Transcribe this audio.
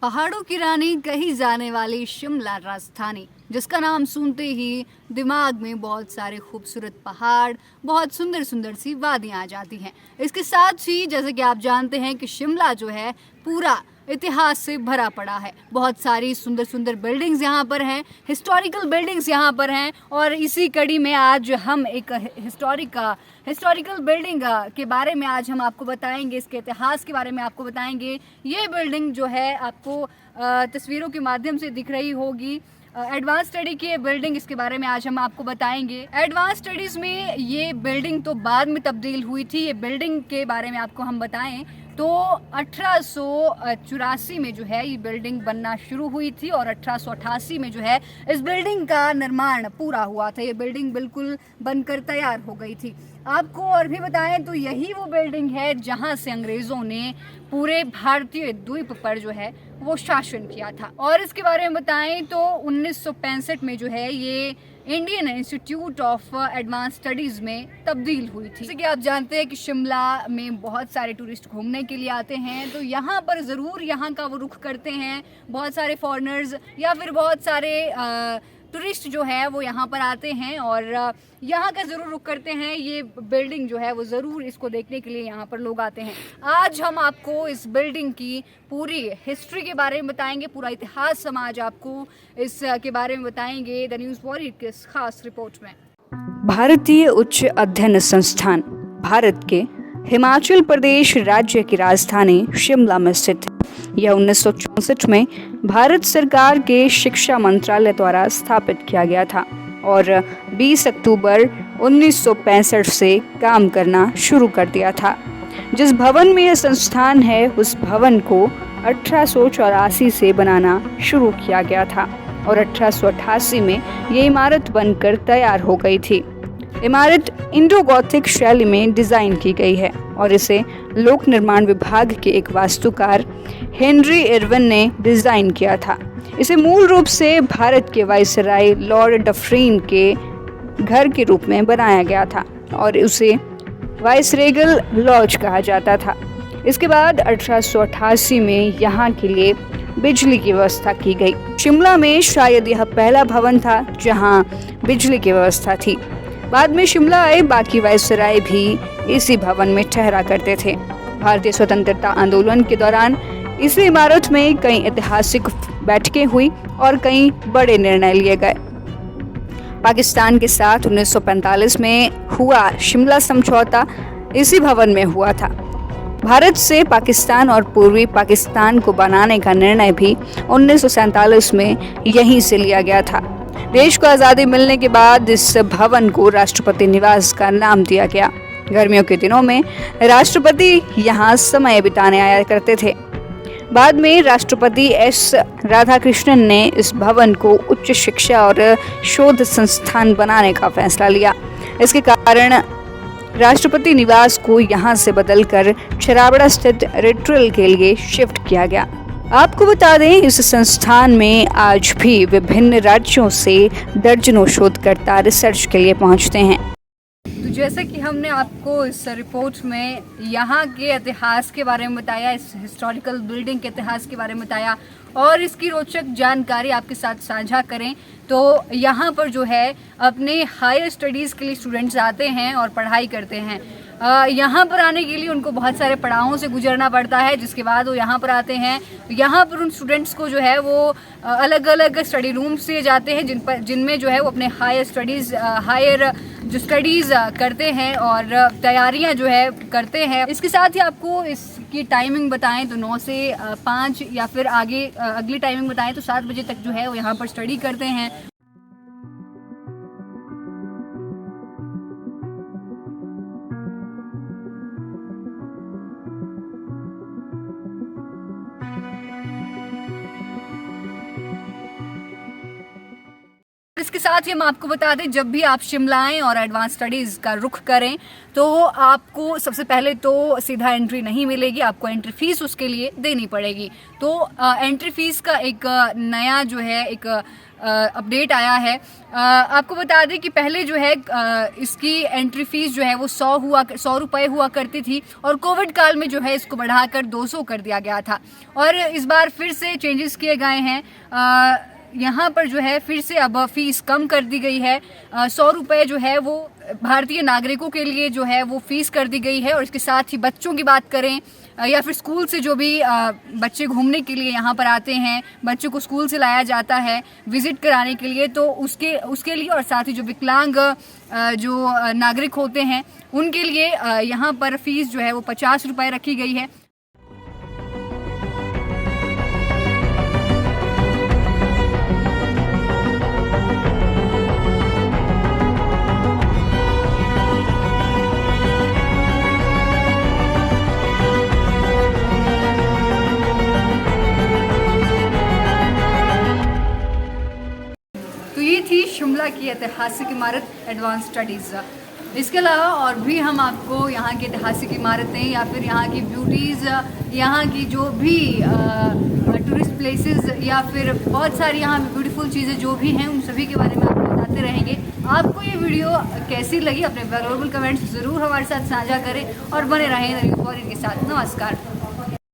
पहाड़ों की रानी कही जाने वाली शिमला राजधानी, जिसका नाम सुनते ही दिमाग में बहुत सारे खूबसूरत पहाड़, बहुत सुंदर सुंदर सी वादियां आ जाती हैं। इसके साथ ही जैसे कि आप जानते हैं कि शिमला जो है पूरा इतिहास से भरा पड़ा है। बहुत सारी सुंदर सुंदर बिल्डिंग्स यहाँ पर हैं, हिस्टोरिकल बिल्डिंग्स यहाँ पर हैं। और इसी कड़ी में आज हम एक हिस्टोरिकल बिल्डिंग के बारे में आज हम आपको बताएंगे, इसके इतिहास के बारे में आपको बताएंगे। ये बिल्डिंग जो है आपको तस्वीरों के माध्यम से दिख रही होगी। एडवांस स्टडी की बिल्डिंग, इसके बारे में आज हम आपको बताएंगे। एडवांस स्टडीज़ में ये बिल्डिंग तो बाद में तब्दील हुई थी। ये बिल्डिंग के बारे में आपको हम बताएं तो 1884 में जो है ये बिल्डिंग बनना शुरू हुई थी और 1888 में जो है इस बिल्डिंग का निर्माण पूरा हुआ था। ये बिल्डिंग बिल्कुल बनकर तैयार हो गई थी। आपको और भी बताएं तो यही वो बिल्डिंग है जहां से अंग्रेज़ों ने पूरे भारतीय द्वीप पर जो है वो शासन किया था। और इसके बारे में बताएं तो 1965 में जो है ये Indian institute of advance studies में तब्दील हुई थी। जैसे कि आप जानते हैं कि शिमला में बहुत सारे टूरिस्ट घूमने के लिए आते हैं, तो यहाँ पर ज़रूर यहाँ का वो रुख करते हैं। बहुत सारे फॉरेनर्स या फिर बहुत सारे टूरिस्ट जो है वो यहाँ पर आते हैं और यहाँ का ज़रूर रुख करते हैं। ये बिल्डिंग जो है वो ज़रूर इसको देखने के लिए यहाँ पर लोग आते हैं। आज हम आपको इस बिल्डिंग की पूरी हिस्ट्री के बारे में बताएंगे, पूरा इतिहास हम आज आपको इस के बारे में बताएंगे द न्यूज़ वॉरियर की इस खास रिपोर्ट में। भारतीय उच्च अध्ययन संस्थान भारत के हिमाचल प्रदेश राज्य की राजधानी शिमला में स्थित है। यह 1964 में भारत सरकार के शिक्षा मंत्रालय द्वारा स्थापित किया गया था और 20 अक्टूबर 1965 से काम करना शुरू कर दिया था। जिस भवन में यह संस्थान है उस भवन को 1884 से बनाना शुरू किया गया था और 1888 में ये इमारत बनकर तैयार हो गई थी। इमारत इंडो गॉथिक शैली में डिज़ाइन की गई है और इसे लोक निर्माण विभाग के एक वास्तुकार हेनरी इरविन ने डिज़ाइन किया था। इसे मूल रूप से भारत के वायसराय लॉर्ड डफरिन के घर के रूप में बनाया गया था और उसे वायसरेगल लॉज कहा जाता था। इसके बाद 1888 में यहाँ के लिए बिजली की व्यवस्था की गई। शिमला में शायद यह पहला भवन था जहाँ बिजली की व्यवस्था थी। बाद में शिमला आए बाकी वायसराय भी इसी भवन में ठहरा करते थे। भारतीय स्वतंत्रता आंदोलन के दौरान इसी इमारत में कई ऐतिहासिक बैठकें हुई और कई बड़े निर्णय लिए गए। पाकिस्तान के साथ 1945 में हुआ शिमला समझौता इसी भवन में हुआ था। भारत से पाकिस्तान और पूर्वी पाकिस्तान को बनाने का निर्णय भी 1947 में यहीं से लिया गया था। देश को आज़ादी मिलने के बाद इस भवन को राष्ट्रपति निवास का नाम दिया गया। गर्मियों के दिनों में राष्ट्रपति यहाँ समय बिताने आया करते थे। बाद में राष्ट्रपति एस राधाकृष्णन ने इस भवन को उच्च शिक्षा और शोध संस्थान बनाने का फैसला लिया। इसके कारण राष्ट्रपति निवास को यहाँ से बदलकर छराबड़ा स्थित रिट्रल के लिए शिफ्ट किया गया। आपको बता दें इस संस्थान में आज भी विभिन्न राज्यों से दर्जनों शोधकर्ता रिसर्च के लिए पहुँचते हैं। तो जैसे कि हमने आपको इस रिपोर्ट में यहाँ के इतिहास के बारे में बताया, इस हिस्टोरिकल बिल्डिंग के इतिहास के बारे में बताया और इसकी रोचक जानकारी आपके साथ साझा करें तो यहाँ पर जो है अपने हायर स्टडीज़ के लिए स्टूडेंट्स आते हैं और पढ़ाई करते हैं। यहाँ पर आने के लिए उनको बहुत सारे पड़ावों से गुजरना पड़ता है, जिसके बाद वो यहाँ पर आते हैं। यहाँ पर उन स्टूडेंट्स को जो है वो अलग अलग स्टडी रूम से जाते हैं जिनमें जो है वो अपने हायर जो स्टडीज़ करते हैं और तैयारियाँ जो है करते हैं। इसके साथ ही आपको इसकी टाइमिंग बताएं तो 9 से 5 या फिर आगे अगली टाइमिंग बताएं तो 7 बजे तक जो है वो यहाँ पर स्टडी करते हैं। इसके साथ ही हम आपको बता दें, जब भी आप शिमला आएँ और एडवांस स्टडीज़ का रुख करें तो आपको सबसे पहले तो सीधा एंट्री नहीं मिलेगी, आपको एंट्री फीस उसके लिए देनी पड़ेगी। तो एंट्री फीस का एक नया जो है एक अपडेट आया है। आपको बता दें कि पहले जो है इसकी एंट्री फीस जो है वो 100 रुपये हुआ करती थी और कोविड काल में जो है इसको बढ़ाकर 200 कर दिया गया था और इस बार फिर से चेंजेस किए गए हैं। यहाँ पर जो है फिर से अब फीस कम कर दी गई है। 100 रुपये जो है वो भारतीय नागरिकों के लिए जो है वो फीस कर दी गई है और इसके साथ ही बच्चों की बात करें या फिर स्कूल से जो भी बच्चे घूमने के लिए यहाँ पर आते हैं, बच्चों को स्कूल से लाया जाता है विजिट कराने के लिए, तो उसके लिए और साथ ही जो विकलांग जो नागरिक होते हैं उनके लिए यहाँ पर फीस जो है वो 50 रुपये रखी गई है। ये थी शिमला की ऐतिहासिक इमारत एडवांस स्टडीज़। इसके अलावा और भी हम आपको यहाँ की ऐतिहासिक इमारतें या फिर यहाँ की ब्यूटीज़, यहाँ की जो भी टूरिस्ट प्लेसेस या फिर बहुत सारी यहाँ ब्यूटीफुल चीज़ें जो भी हैं उन सभी के बारे में आपको बताते रहेंगे। आपको ये वीडियो कैसी लगी अपने वैल्यूएबल कमेंट्स ज़रूर हमारे साथ साझा करें और बने रहें न्यूज़ वॉरियर के साथ। नमस्कार।